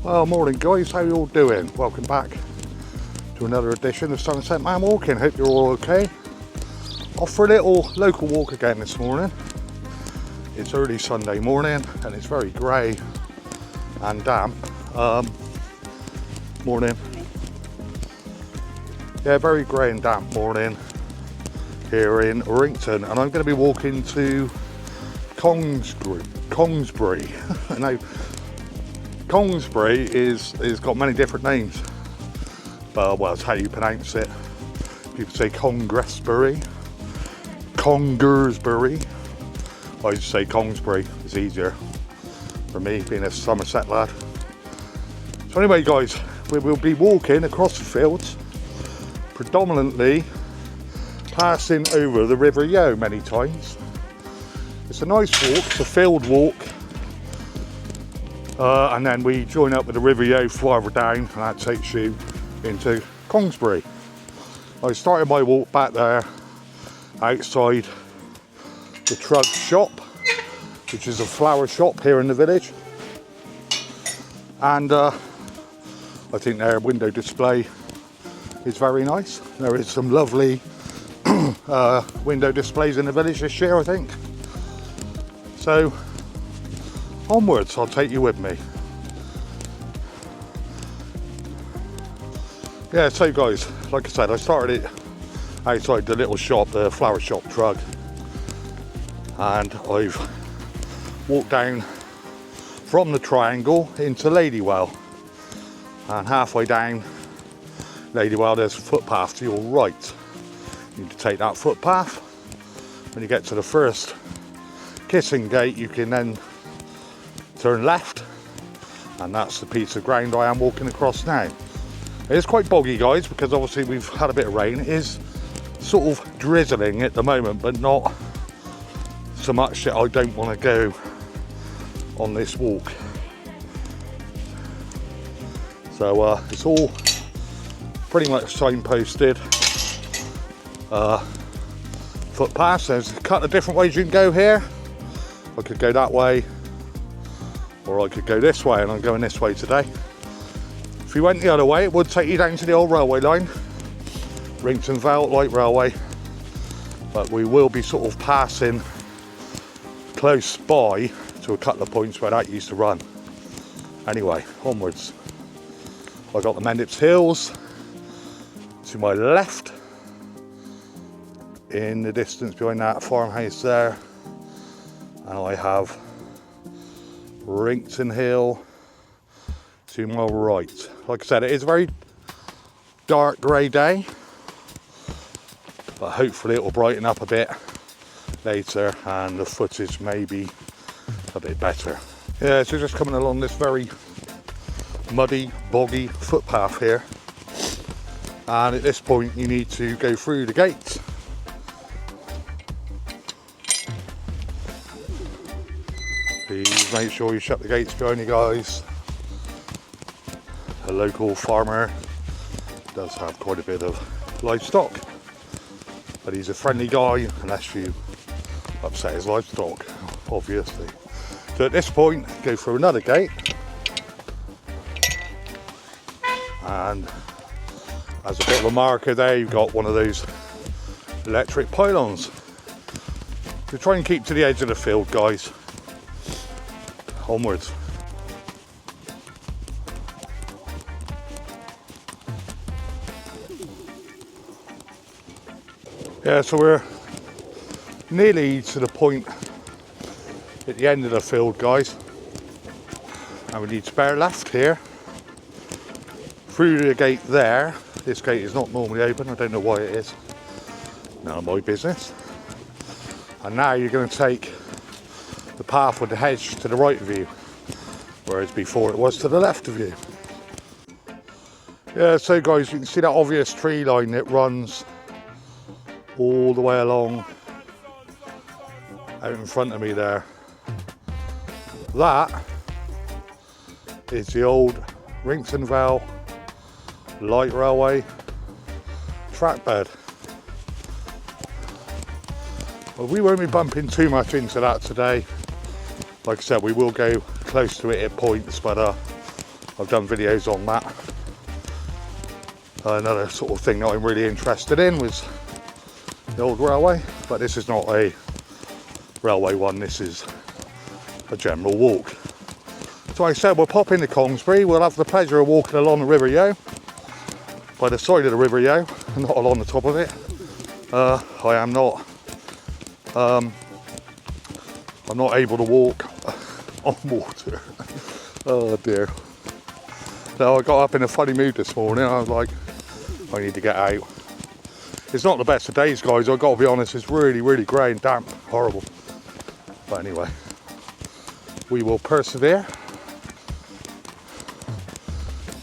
Well, morning guys, how you all doing? Welcome back to another edition of Somerset Man Walking. Hope you're all okay. Off for a little local walk again this morning. It's early Sunday morning and it's very grey and damp. Morning. Yeah, very grey and damp morning here in Wrington, and I'm going to be walking to Congresbury. Now, Congresbury is got many different names, but well, it's how you pronounce it. People say Congresbury, I just say Congresbury. It's easier for me, being a Somerset lad. So anyway, guys, we will be walking across the fields, predominantly passing over the River Yo many times. It's a nice walk. It's a field walk. And then we join up with the River Yo farther down, and that takes you into Congresbury. I started my walk back there outside the Trug shop, which is a flower shop here in the village, and I think their window display is very nice. There is some lovely window displays in the village this year, I think. So onwards, I'll take you with me. Yeah, so guys, like I said, I started it outside the little shop, the flower shop Trug, and I've walked down from the triangle into Ladywell, and halfway down Ladywell there's a footpath to your right. You need to take that footpath. When you get to the first kissing gate, you can then turn left, and that's the piece of ground I am walking across now. It's quite boggy, guys, because obviously we've had a bit of rain. It is sort of drizzling at the moment, but not so much that I don't want to go on this walk. So it's all pretty much signposted. Footpaths, there's a couple of different ways you can go here. I could go that way, or I could go this way, and I'm going this way today. If you went the other way, it would take you down to the old railway line, Wrington Vale Light Railway, but we will be sort of passing close by to a couple of points where that used to run. Anyway, onwards. I got the Mendips Hills to my left, in the distance behind that farmhouse there, and I have Wrington Hill to my right. Like I said, it is a very dark grey day, but hopefully it will brighten up a bit later and the footage may be a bit better. Yeah, so just coming along this very muddy, boggy footpath here, and at this point you need to go through the gates. Please make sure you shut the gates behind you, guys. A local farmer does have quite a bit of livestock, but he's a friendly guy unless you upset his livestock, obviously. So at this point, go through another gate, and as a bit of a marker there, you've got one of those electric pylons. So try and keep to the edge of the field, guys. Onwards. Yeah, so we're nearly to the point at the end of the field, guys, and we need to bear left here through the gate there. This gate is not normally open, I don't know why it is, none of my business. And now you're going to take the path with the hedge to the right of you, whereas before it was to the left of you. Yeah, so guys, you can see that obvious tree line that runs all the way along out in front of me there. That is the old Wrington Vale Light Railway track bed. Well, we won't be bumping too much into that today. Like I said, we will go close to it at points, but I've done videos on that. Another sort of thing that I'm really interested in was the old railway, but this is not a railway one, this is a general walk. So I said we'll pop into Congresbury, we'll have the pleasure of walking along the River Yeo, by the side of the River Yeo, not along the top of it. I'm not able to walk on water. Oh dear. So I got up in a funny mood this morning. I was like, I need to get out. It's not the best of days, guys, I've got to be honest. It's really, really grey and damp, horrible. But anyway, we will persevere.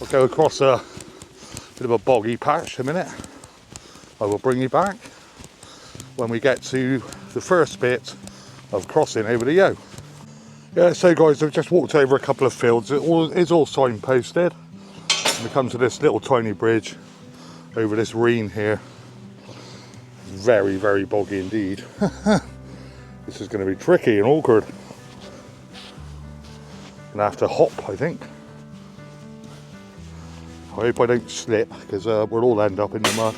I'll go across a bit of a boggy patch in a minute. I will bring you back when we get to the first bit of crossing over the Yeo. Yeah, so guys, I've just walked over a couple of fields. It is all signposted. And we come to this little tiny bridge over this Wrington here. Very, very boggy indeed. This is going to be tricky and awkward. Gonna have to hop, I think. I hope I don't slip, because we'll all end up in the mud.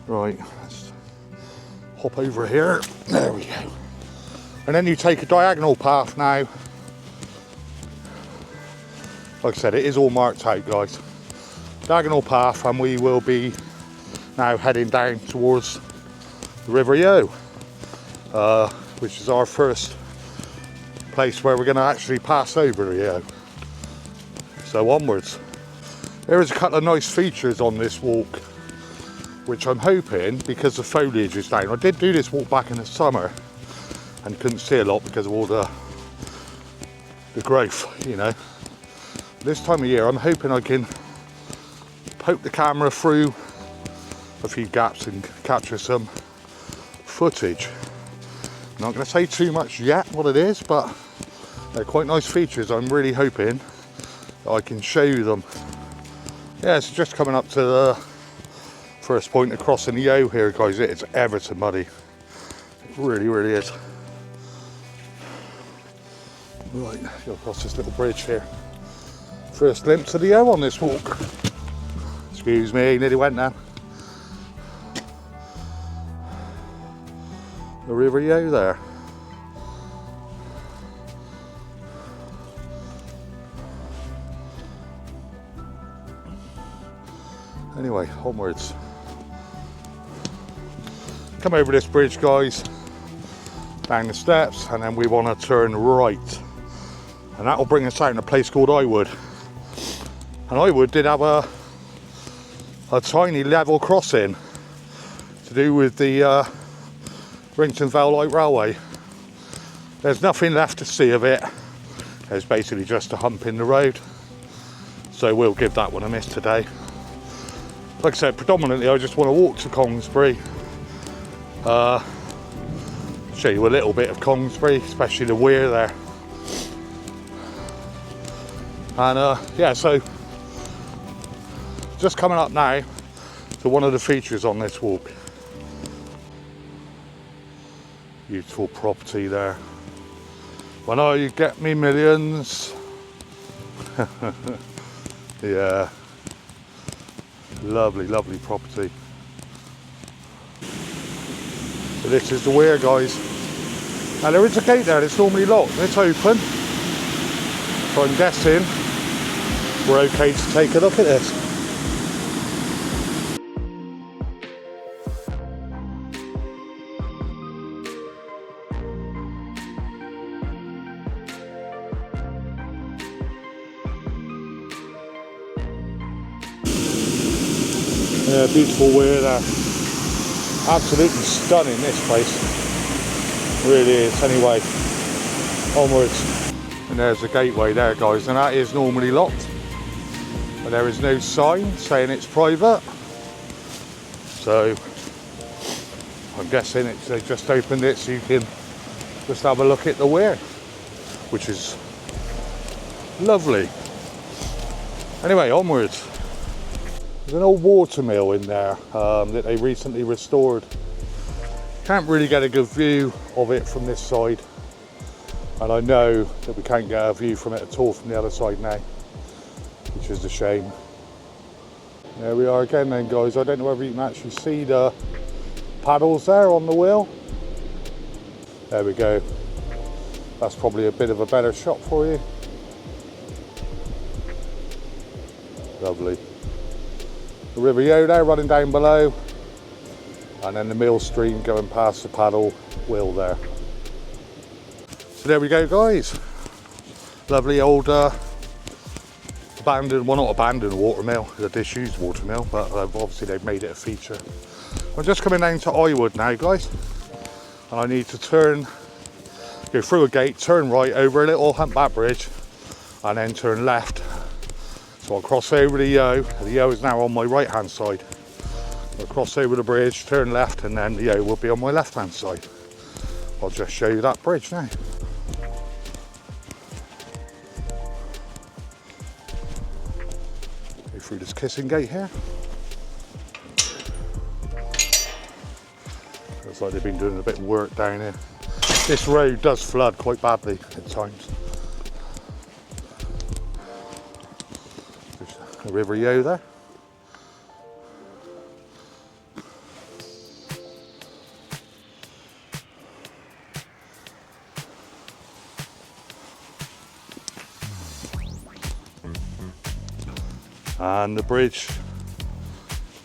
Right, let's hop over here. There we go. And then you take a diagonal path now. Like I said, it is all marked out, guys. Diagonal path, and we will be now heading down towards the River Yeo, which is our first place where we're going to actually pass over the Yeo. So onwards. There is a couple of nice features on this walk, which I'm hoping, because the foliage is down. I did do this walk back in the summer and couldn't see a lot because of all the growth, you know. This time of year, I'm hoping I can poke the camera through a few gaps and capture some footage. I'm not going to say too much yet what it is, but they're quite nice features. I'm really hoping that I can show you them. Yeah, it's just coming up to the first point of crossing the Yeo here, guys. It's ever so muddy. It really, really is. Right, go across this little bridge here. First glimpse of the Yeo on this walk. Excuse me, nearly went down. The River Yeo there. Anyway, onwards. Come over this bridge, guys, down the steps, and then we want to turn right. And that will bring us out in a place called Iwood. And Iwood did have a tiny level crossing to do with the Wrington Vale Light Railway. There's nothing left to see of it. There's basically just a hump in the road. So we'll give that one a miss today. Like I said, predominantly I just want to walk to Congresbury. Show you a little bit of Congresbury, especially the weir there. And yeah, so just coming up now to one of the features on this walk. Beautiful property there. When I get me millions. Yeah. Lovely, lovely property. So this is the weir, guys. Now there is a gate there that's normally locked. It's open. So I'm guessing we're okay to take a look at this. Yeah, beautiful weir there. Absolutely stunning, this place. Really is. Anyway, onwards. And there's the gateway there, guys, and that is normally locked. But there is no sign saying it's private. So I'm guessing they just opened it so you can just have a look at the weir, which is lovely. Anyway, onwards. There's an old water mill in there that they recently restored. Can't really get a good view of it from this side, and I know that we can't get a view from it at all from the other side now. which is a shame. There we are again then, guys. I don't know whether you can actually see the paddles there on the wheel. There we go. That's probably a bit of a better shot for you. Lovely. The River Yo there running down below, and then the mill stream going past the paddle wheel there. So there we go, guys. Lovely old abandoned, well not abandoned watermill, a disused watermill, but obviously they've made it a feature. I'm just coming down to Iwood now, guys, and I need to go through a gate, turn right over a little humpback bridge, and then turn left. So I'll cross over the Yo. The Yo is now on my right hand side. I'll cross over the bridge, turn left, and then the Yo will be on my left hand side. I'll just show you that bridge now. Go through this kissing gate here. Looks like they've been doing a bit of work down here. This road does flood quite badly at times. There's the River Yo there. And the bridge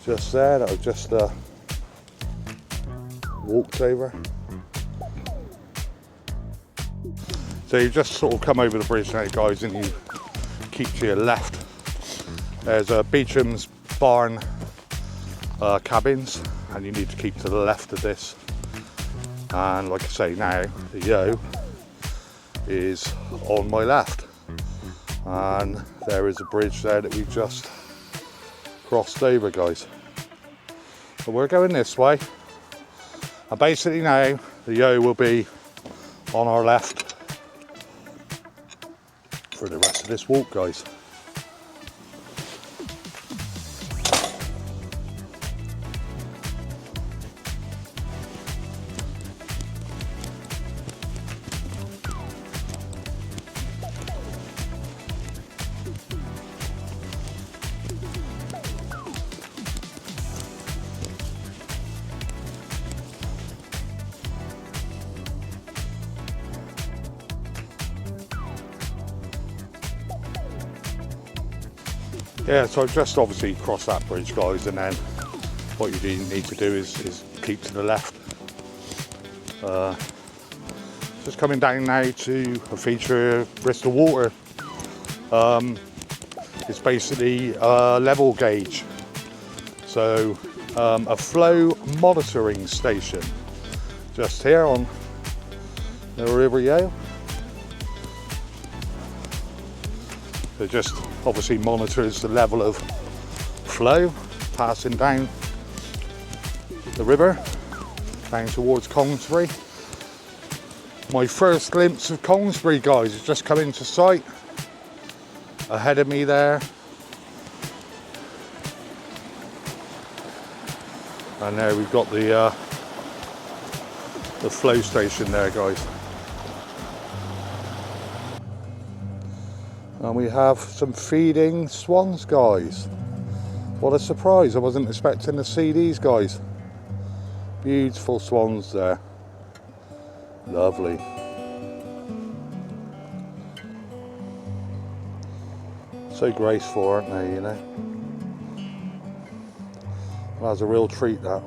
just there that I've just walked over. So you just sort of come over the bridge now, guys, and you keep to your left. There's a Beecham's barn cabins, and you need to keep to the left of this. And like I say now, the Yo is on my left. And there is a bridge there that we just crossed over, guys. But we're going this way. And basically now, the Yo will be on our left for the rest of this walk, guys. Yeah, so I've just obviously crossed that bridge, guys, and then what you need to do is keep to the left. Just coming down now to a feature of Bristol Water. It's basically a level gauge, so a flow monitoring station just here on the River Yo. It just obviously monitors the level of flow passing down the river, down towards Congresbury. My first glimpse of Congresbury, guys, has just come into sight. Ahead of me there. And there we've got the flow station there, guys. And we have some feeding swans, guys. What a surprise, I wasn't expecting to see these guys. Beautiful swans there. Lovely. So graceful, aren't they, you know? That's a real treat, that.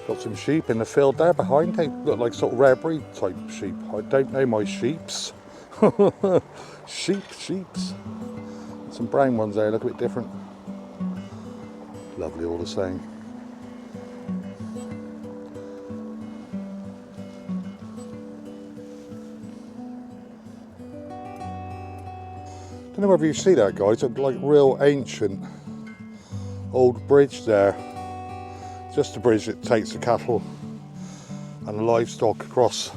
Got some sheep in the field there behind. They look like sort of rare breed type sheep. I don't know my sheeps. Sheeps. Some brown ones there, look a bit different. Lovely all the same. Don't know whether you see that, guys. It's like real ancient old bridge there. Just a bridge that takes the cattle and the livestock across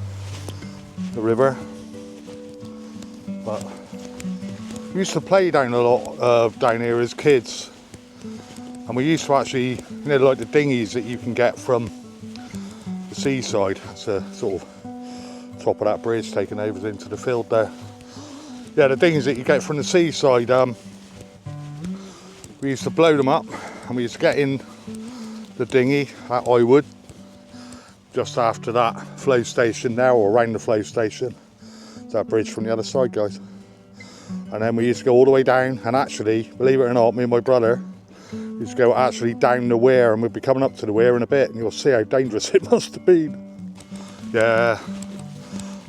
the river. But we used to play down a lot down here as kids, and we used to actually, you know, like the dinghies that you can get from the seaside. It's a sort of top of that bridge taking over into the field there. Yeah, the dinghies that you get from the seaside, we used to blow them up, and we used to get in the dinghy at Iwood, just after that flow station there, or around the flow station. That bridge from the other side, guys. And then we used to go all the way down, and actually, believe it or not, me and my brother used to go actually down the weir, and we'd be coming up to the weir in a bit, and you'll see how dangerous it must have been. Yeah,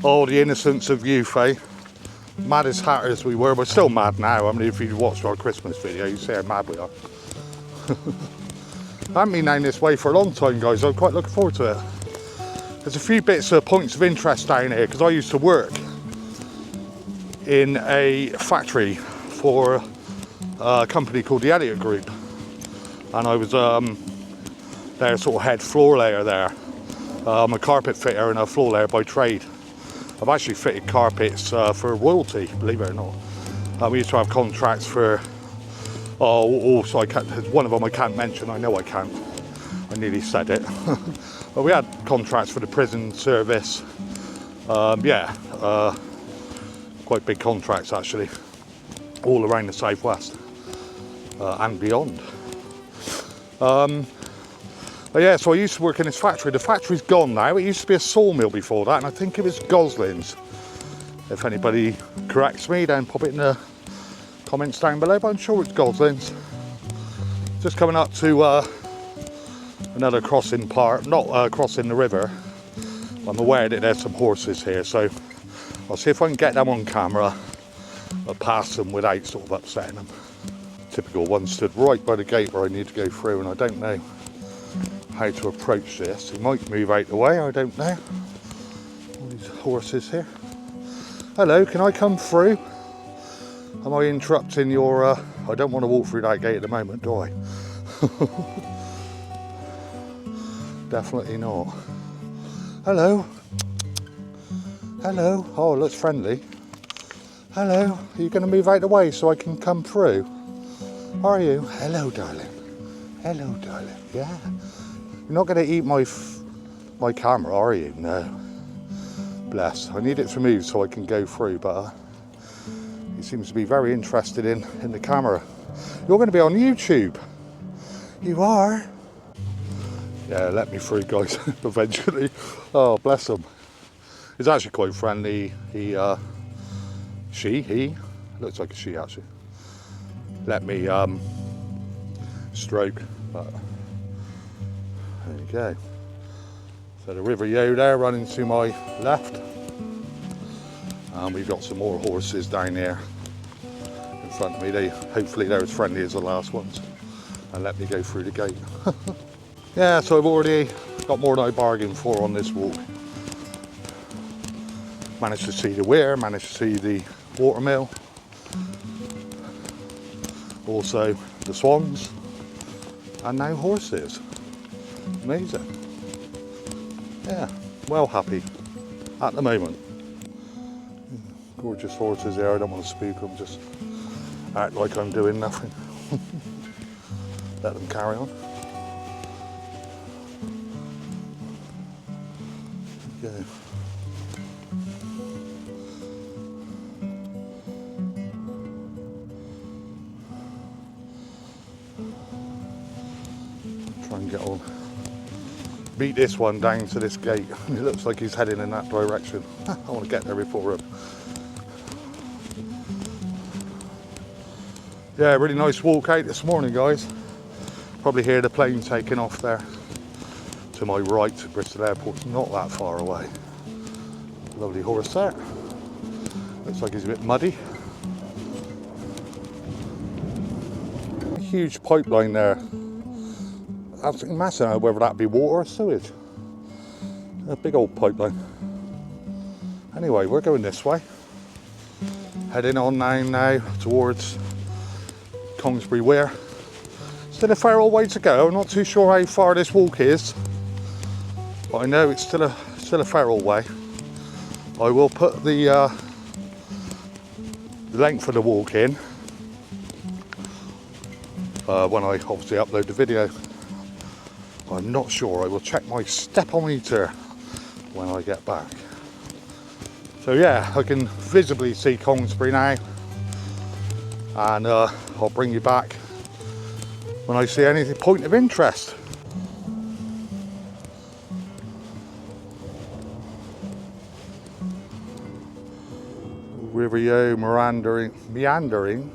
all the innocence of youth, eh? Mad as hatters we were. We're still mad now. I mean, if you watched our Christmas video, you see how mad we are. I haven't been down this way for a long time, guys. I'm quite looking forward to it. There's a few bits of points of interest down here, because I used to work in a factory for a company called the Elliott Group, and I was their sort of head floor layer there. I'm a carpet fitter and a floor layer by trade. I've actually fitted carpets for royalty, believe it or not. We used to have contracts for, also I can't, one of them I can't mention, I know I can't, I nearly said it. But we had contracts for the prison service, quite big contracts actually, all around the southwest and beyond. But yeah, so I used to work in this factory. The factory's gone now. It used to be a sawmill before that, and I think it was Gosling's. If anybody corrects me, then pop it in the comments down below, but I'm sure it's Gosling's. Just coming up to another crossing part, not crossing the river. I'm aware that there's some horses here, so I'll see if I can get them on camera or pass them without sort of upsetting them. Typical one stood right by the gate where I need to go through, and I don't know how to approach this. He might move out the way, I don't know. All these horses here. Hello, can I come through? Am I interrupting your... I don't want to walk through that gate at the moment, do I? Definitely not. Hello. Hello. Oh, it looks friendly. Hello. Are you going to move out the way so I can come through? Are you? Hello, darling. Hello, darling. Yeah. You're not going to eat my camera, are you? No. Bless. I need it to move so I can go through, but he seems to be very interested in the camera. You're going to be on YouTube. You are? Yeah, let me through, guys, eventually. Oh, bless him. He's actually quite friendly. He looks like a she, actually. Let me stroke, but there you go. So the River Yeo there running to my left, and we've got some more horses down here in front of me. Hopefully they're as friendly as the last ones and let me go through the gate. Yeah, so I've already got more than I bargained for on this walk. Managed to see the weir, managed to see the watermill, also the swans, and now horses. Amazing. Yeah, well happy at the moment. Gorgeous horses there. I don't want to spook them, just act like I'm doing nothing. Let them carry on. There you go. Try and get on. Beat this one down to this gate. It looks like he's heading in that direction. I want to get there before him. Yeah, really nice walk out this morning, guys. Probably hear the plane taking off there. To my right, Bristol Airport's not that far away. Lovely horse there. Looks like he's a bit muddy. Huge pipeline there. Absolutely massive. I don't know whether that be water or sewage. A big old pipeline. Anyway, we're going this way. Heading on now towards Congresbury Weir. Still a fair old way to go. I'm not too sure how far this walk is, but I know it's still a fair old way. I will put the length of the walk in when I obviously upload the video. I'm not sure. I will check my stepometer when I get back. So yeah, I can visibly see Congresbury now, and I'll bring you back when I see anything point of interest. River Yo meandering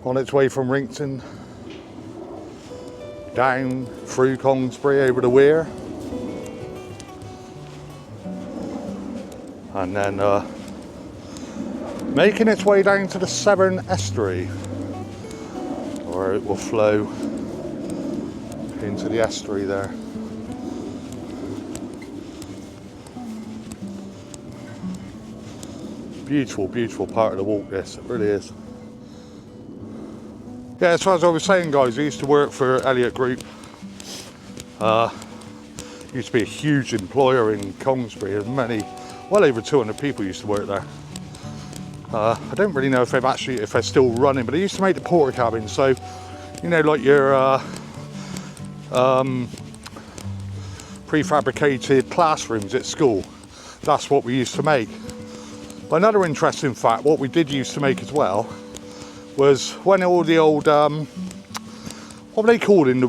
on its way from Wrington down through Congresbury over the Weir, and then making its way down to the Severn Estuary, where it will flow into the estuary there. Beautiful, beautiful part of the walk, this, it really is. Yeah, so as I was saying, guys, I used to work for Elliott Group. Used to be a huge employer in Congresbury, and well over 200 people used to work there. I don't really know if they're still running, but they used to make the porter cabins, so you know, like your prefabricated classrooms at school. That's what we used to make. But another interesting fact, what we did used to make as well, was when all the old what were they called in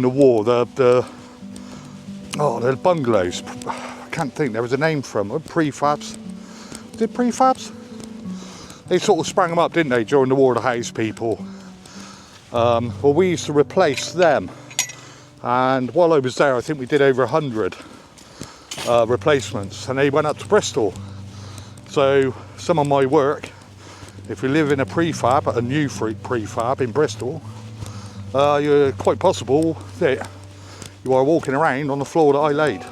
the war, the bungalows, I can't think, there was a name for them, prefabs. Did prefabs? They sort of sprang them up, didn't they, during the war, to house people. Well, we used to replace them, and while I was there, I think we did over 100 replacements, and they went up to Bristol. So some of my work, if you live in a prefab, a new prefab in Bristol, you're quite possible that you are walking around on the floor that I laid.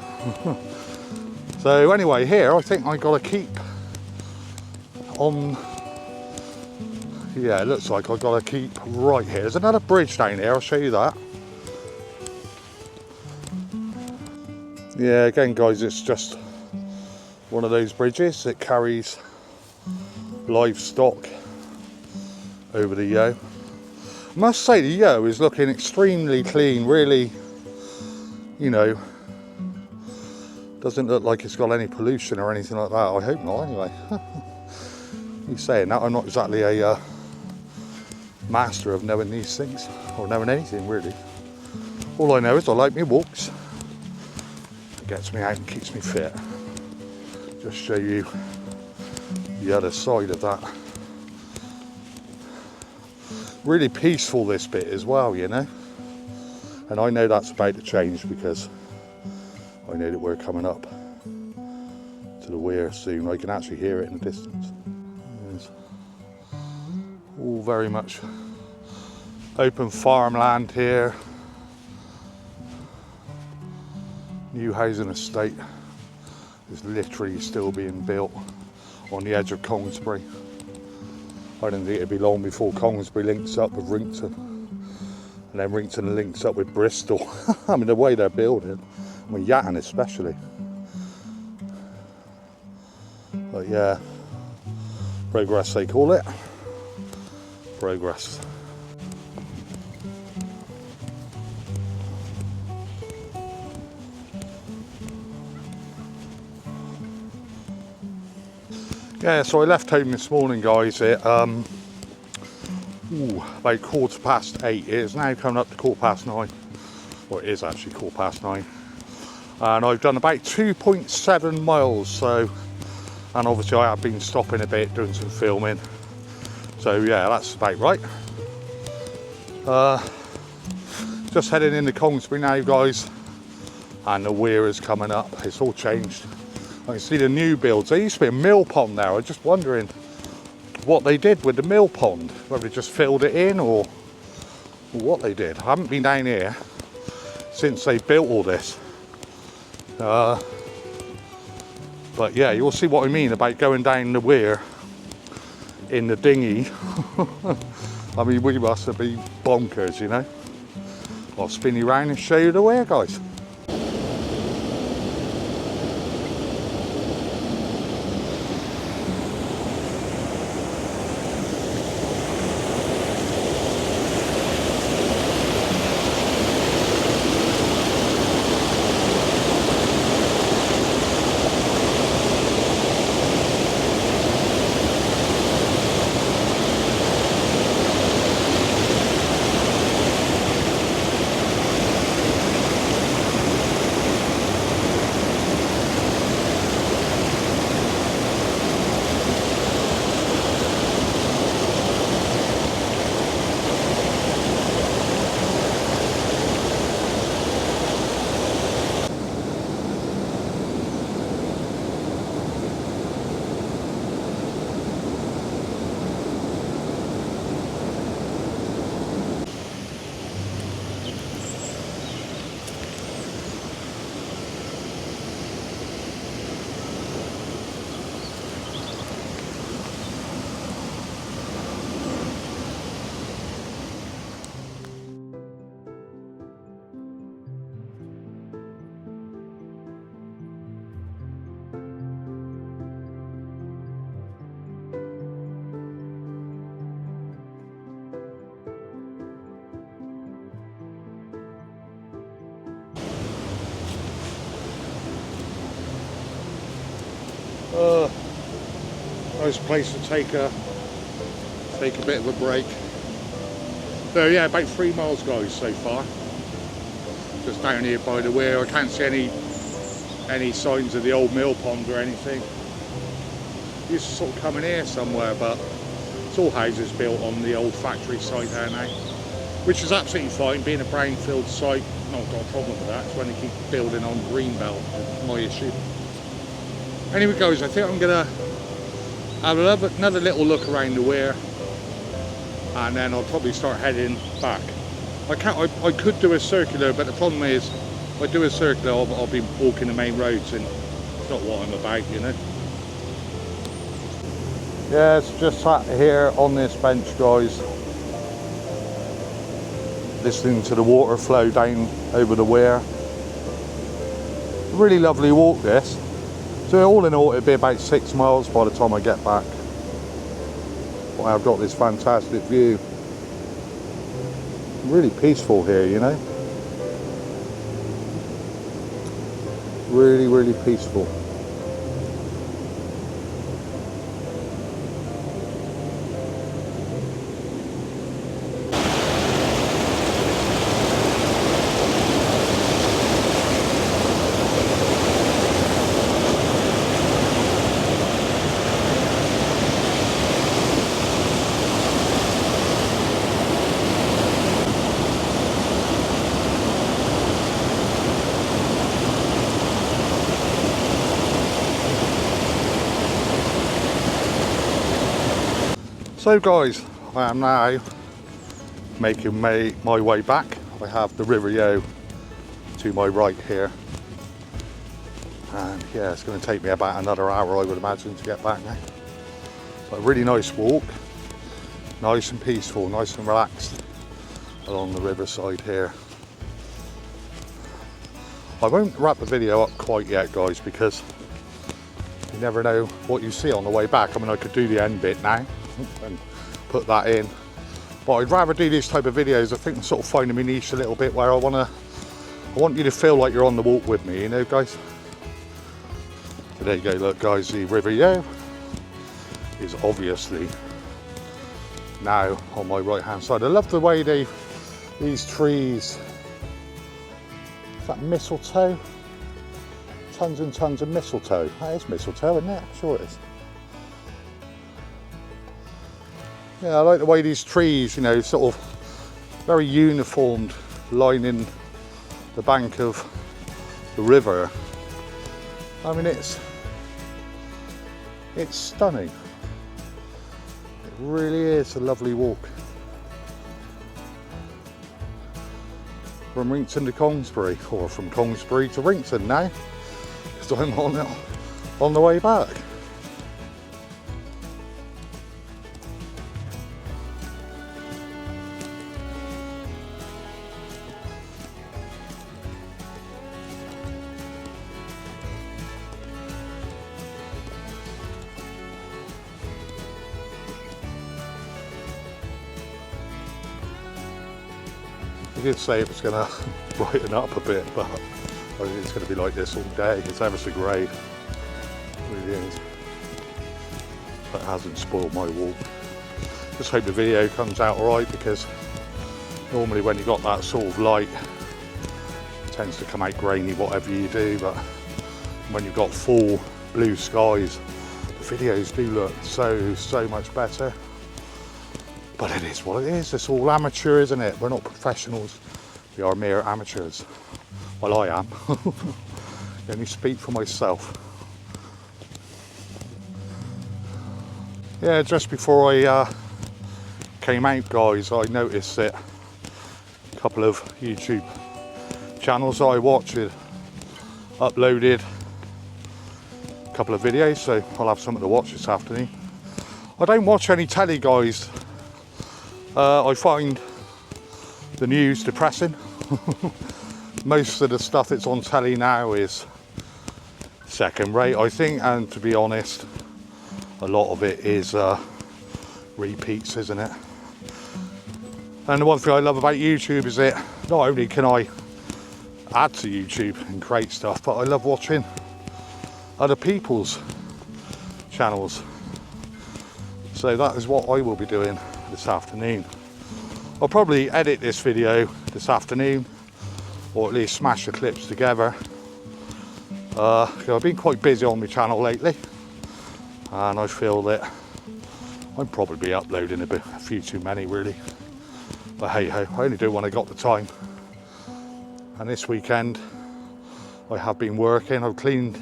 So anyway, here I think I got to keep on. Yeah, it looks like I've got to keep right here. There's another bridge down here, I'll show you that. Yeah, again guys, it's just one of those bridges that carries livestock over the Yo. I must say the Yo is looking extremely clean, really, you know, doesn't look like it's got any pollution or anything like that. I hope not, anyway. You saying that, I'm not exactly a master of knowing these things, or knowing anything really. All I know is I like my walks. It gets me out and keeps me fit. Just show you the other side of that. Really peaceful, this bit as well, you know. And I know that's about to change because I know that we're coming up to the Weir soon. I can actually hear it in the distance. It's all very much open farmland here. New housing estate is literally still being built on the edge of Congresbury. I don't think it'll be long before Congresbury links up with Wrington, and then Wrington links up with Bristol. I mean, the way they're building, I mean, Yatton especially. But yeah, progress they call it. Progress. Yeah, so I left home this morning, guys, at about 8:15. It is now coming up to 9:15. Well, it is actually 9:15. And I've done about 2.7 miles, so, and obviously I have been stopping a bit, doing some filming. So yeah, that's about right. Just heading into Congresbury now, guys, and the Weir is coming up. It's all changed. I can see the new builds. There used to be a mill pond there. I was just wondering what they did with the mill pond. Whether they just filled it in or what they did. I haven't been down here since they built all this. But yeah, you'll see what I mean about going down the Weir in the dinghy. I mean, we must have been bonkers, you know. I'll spin you around and show you the Weir, guys. Nice place to take a bit of a break. So yeah, about 3 miles guys so far. Just down here by the weir. I can't see any signs of the old mill pond or anything. Used to sort of come in here somewhere, but it's all houses built on the old factory site there now, which is absolutely fine. Being a brownfield site, not got a problem with that. It's when they keep building on greenbelt, that's my issue. Anyway guys, I think I'm gonna have another little look around the weir, and then I'll probably start heading back. I could do a circular, but the problem is, if I do a circular, I'll be walking the main roads, and it's not what I'm about, you know. Yeah, it's just sat here on this bench, guys, listening to the water flow down over the weir. Really lovely walk this. So all in all, it'll be about 6 miles by the time I get back. But I've got this fantastic view. Really peaceful here, you know. Really, really peaceful. So guys, I am now making my way back. I have the River Yo to my right here, and yeah, it's going to take me about another hour, I would imagine, to get back now. But a really nice walk, nice and peaceful, nice and relaxed along the riverside here. I won't wrap the video up quite yet guys, because you never know what you see on the way back. I mean, I could do the end bit now and put that in, but I'd rather do these type of videos. I think I'm sort of finding my niche a little bit, where I want you to feel like you're on the walk with me, you know guys. So there you go, look guys, the River Yo is obviously now on my right hand side. I love the way these trees, is that mistletoe? Tons and tons of mistletoe. That is mistletoe, isn't it? I'm sure it is. Yeah, I like the way these trees, you know, sort of very uniformed, lining the bank of the river. I mean, it's stunning. It really is a lovely walk. From Wrington to Congresbury, or from Congresbury to Wrington now, because I'm on the way back. I did say it was going to brighten up a bit, but I think it's going to be like this all day. It's ever so grey, it really is. But it hasn't spoiled my walk. Just hope the video comes out alright, because normally when you've got that sort of light, it tends to come out grainy whatever you do, but when you've got full blue skies, the videos do look so much better. But it is what it is. It's all amateur, isn't it? We're not professionals. We are mere amateurs. Well, I am. Let me speak for myself. Yeah, just before I came out, guys, I noticed that a couple of YouTube channels that I watch had uploaded a couple of videos, so I'll have something to watch this afternoon. I don't watch any telly, guys. I find the news depressing. Most of the stuff that's on telly now is second rate, I think, and to be honest, a lot of it is repeats, isn't it? And the one thing I love about YouTube is that not only can I add to YouTube and create stuff, but I love watching other people's channels. So that is what I will be doing this afternoon. I'll probably edit this video this afternoon, or at least smash the clips together. I've been quite busy on my channel lately, and I feel that I'm probably uploading a few too many really. But hey ho, I only do when I got the time. And this weekend I have been working. I've cleaned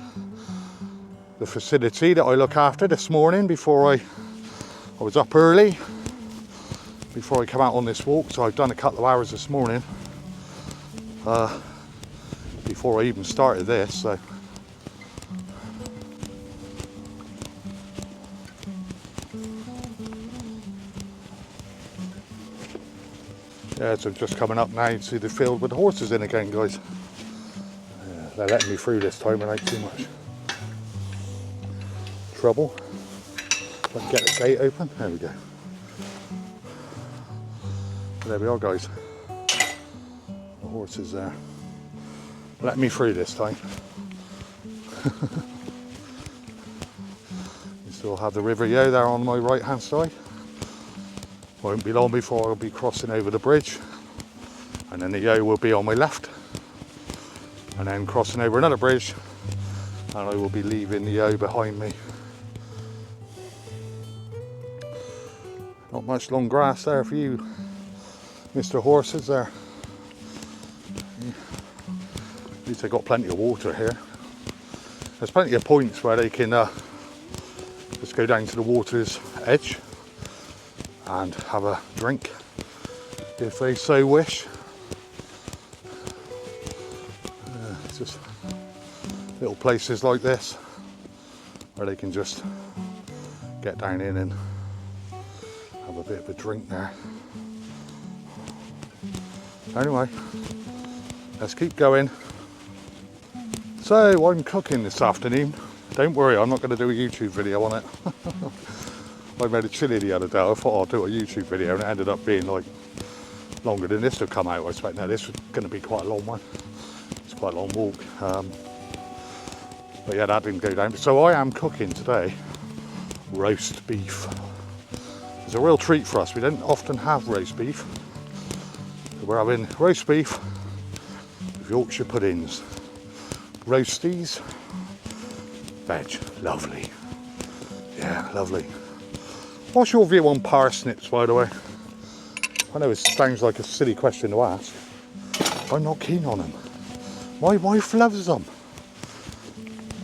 the facility that I look after this morning before I was up early before I come out on this walk, so I've done a couple of hours this morning before I even started this. So yeah, so just coming up now to the field with the horses in again, guys. Yeah, they're letting me through this time without too much trouble. If I can get the gate open, there we go. There we are, guys. The horses there. Let me through this time. You still have the River Yo there on my right hand side. Won't be long before I'll be crossing over the bridge, and then the Yo will be on my left, and then crossing over another bridge, and I will be leaving the Yo behind me. Not much long grass there for you, Mr. Horses there. At least they've got plenty of water here. There's plenty of points where they can just go down to the water's edge and have a drink if they so wish. It's just little places like this where they can just get down in and have a bit of a drink there. Anyway, let's keep going. So I'm cooking this afternoon. Don't worry, I'm not going to do a YouTube video on it. I made a chilli the other day. I thought I'll do a YouTube video, and it ended up being like longer than this to come out. I expect now this was going to be quite a long one. It's quite a long walk. But yeah, that didn't go down. So I am cooking today roast beef. It's a real treat for us. We don't often have roast beef. So we're having roast beef with Yorkshire puddings, roasties, veg. Lovely. Yeah, lovely. What's your view on parsnips, by the way? I know it sounds like a silly question to ask. I'm not keen on them. My wife loves them.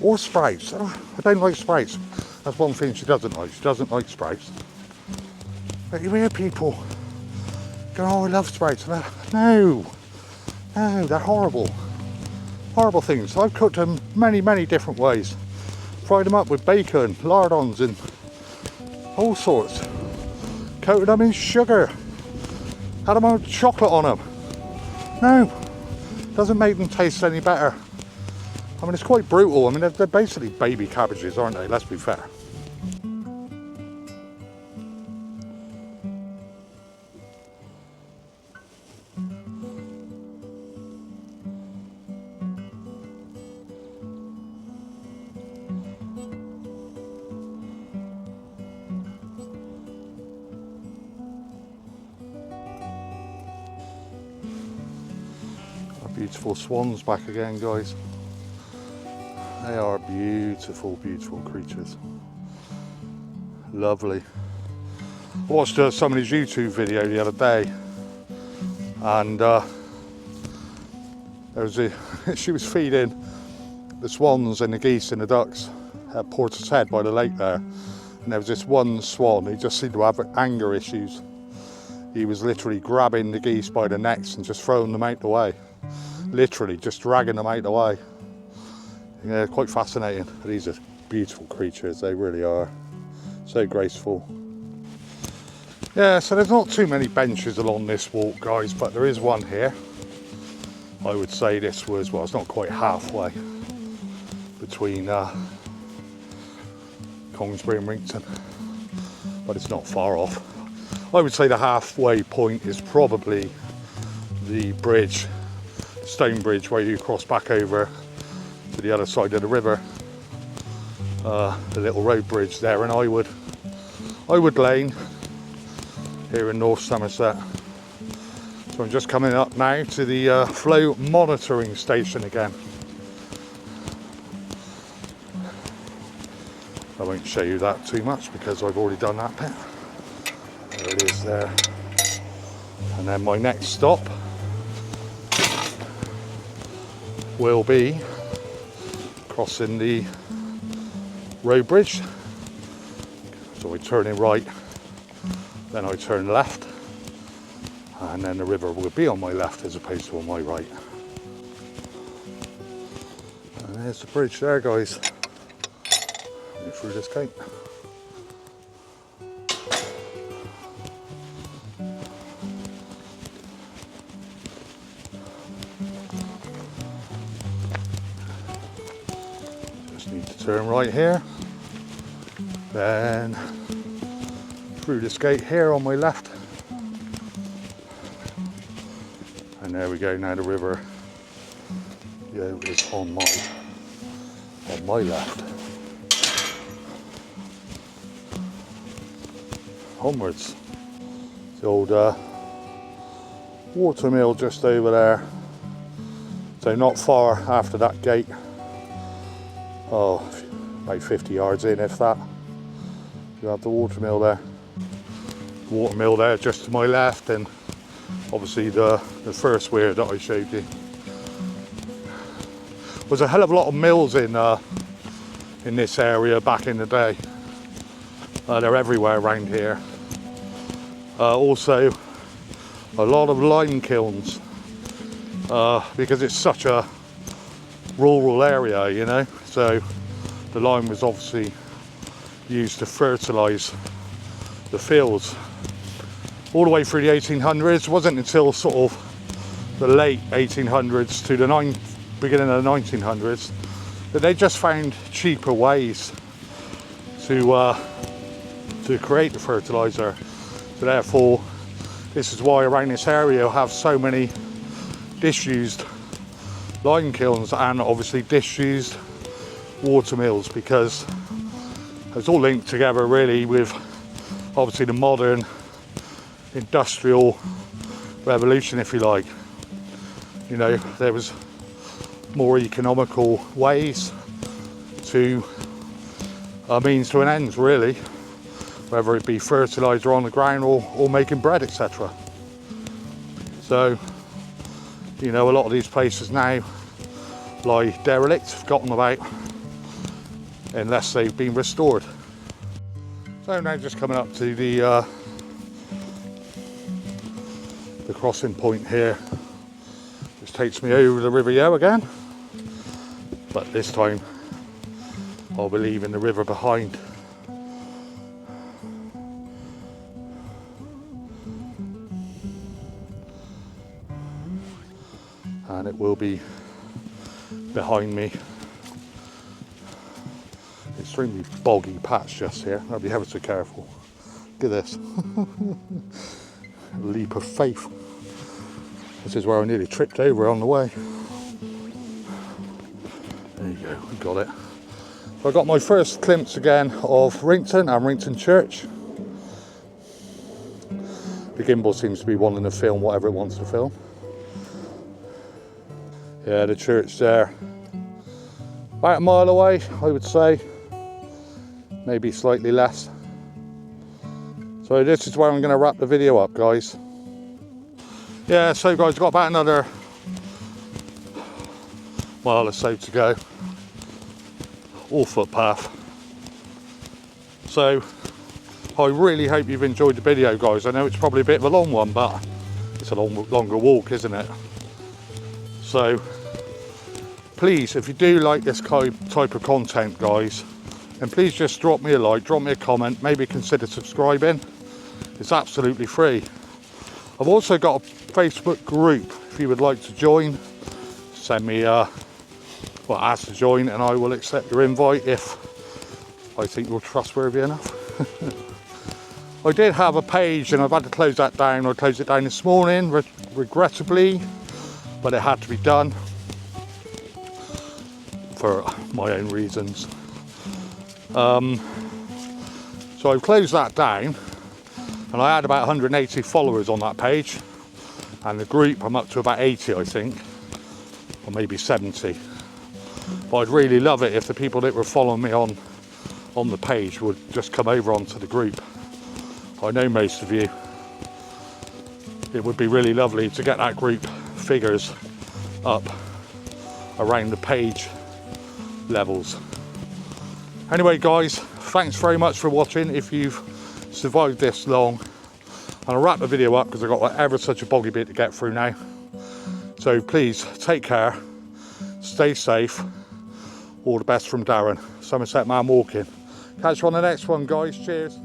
Or sprouts. I don't like sprouts. That's one thing she doesn't like. She doesn't like sprouts. But you hear people go, oh, I love sprouts. No, they're horrible. Horrible things. I've cooked them many, many different ways. Fried them up with bacon, lardons, and all sorts. Coated them in sugar. Had them with chocolate on them. No, doesn't make them taste any better. I mean, it's quite brutal. I mean, they're basically baby cabbages, aren't they? Let's be fair. Beautiful swans back again, guys. They are beautiful, beautiful creatures. Lovely. I watched somebody's YouTube video the other day, and there was she was feeding the swans and the geese and the ducks at Portishead by the lake there, and there was this one swan who just seemed to have anger issues. He was literally grabbing the geese by the necks and just throwing them out the way. Literally just dragging them out the way. Yeah, quite fascinating. These are beautiful creatures, they really are. So graceful. Yeah, so there's not too many benches along this walk, guys, but there is one here. I would say this was, well, it's not quite halfway between Congresbury and Wrington, but it's not far off. I would say the halfway point is probably the bridge, stone bridge, where you cross back over to the other side of the river. the little road bridge there in Highwood Lane here in North Somerset. So I'm just coming up now to the flow monitoring station again. I won't show you that too much because I've already done that bit. There it is there. And then my next stop will be crossing the road bridge. So I turn in right, then I turn left, and then the river will be on my left as opposed to on my right. And there's the bridge there, guys. Go through this gate. Just need to turn right here, then through this gate here on my left, and there we go. Now the river is on my left. Onwards. The old water mill just over there. So not far after that gate. Oh, about 50 yards in, if that. You have the water mill there. Water mill there just to my left, and obviously the first weir that I showed you. There's a hell of a lot of mills in this area back in the day. They're everywhere around here. Also a lot of lime kilns because it's such a rural area, you know, so the lime was obviously used to fertilise the fields all the way through the 1800s. It wasn't until sort of the late 1800s to the beginning of the 1900s that they just found cheaper ways to create the fertiliser. So therefore, this is why around this area you'll have so many disused lime kilns and obviously disused water mills, because it's all linked together really with obviously the modern industrial revolution, if you like. You know, there was more economical ways to means to an end really, whether it be fertiliser on the ground or making bread, etc. So, you know, a lot of these places now lie derelict, forgotten about, unless they've been restored. So now just coming up to the crossing point here, which takes me over the River Yeo again, but this time I'll be leaving the river behind. And it will be behind me. Extremely boggy patch just here. I'll be ever so careful. Look at this. Leap of faith. This is where I nearly tripped over on the way. There you go, we got it. So I got my first glimpse again of Wrington and Wrington Church. The gimbal seems to be wanting to film whatever it wants to film. Yeah, the church there, about a mile away, I would say, maybe slightly less. So this is where I'm going to wrap the video up, guys. Yeah, so guys, got about another mile or so to go, all footpath. So I really hope you've enjoyed the video, guys. I know it's probably a bit of a long one, but it's a longer walk, isn't it? So please, if you do like this type of content, guys, then please just drop me a like, drop me a comment, maybe consider subscribing. It's absolutely free. I've also got a Facebook group. If you would like to join, send me ask to join, and I will accept your invite if I think you're trustworthy enough. I did have a page and I've had to close that down. I closed it down this morning, regrettably, but it had to be done for my own reasons. So I've closed that down, and I had about 180 followers on that page, and the group I'm up to about 80 I think, or maybe 70. But I'd really love it if the people that were following me on the page would just come over onto the group. I know most of you. It would be really lovely to get that group figures up around the page levels. Anyway guys, thanks very much for watching if you've survived this long. And I'll wrap the video up because I've got like ever such a boggy bit to get through now. So please take care, stay safe. All the best from Darren, Somerset Man walking. Catch you on the next one guys, cheers.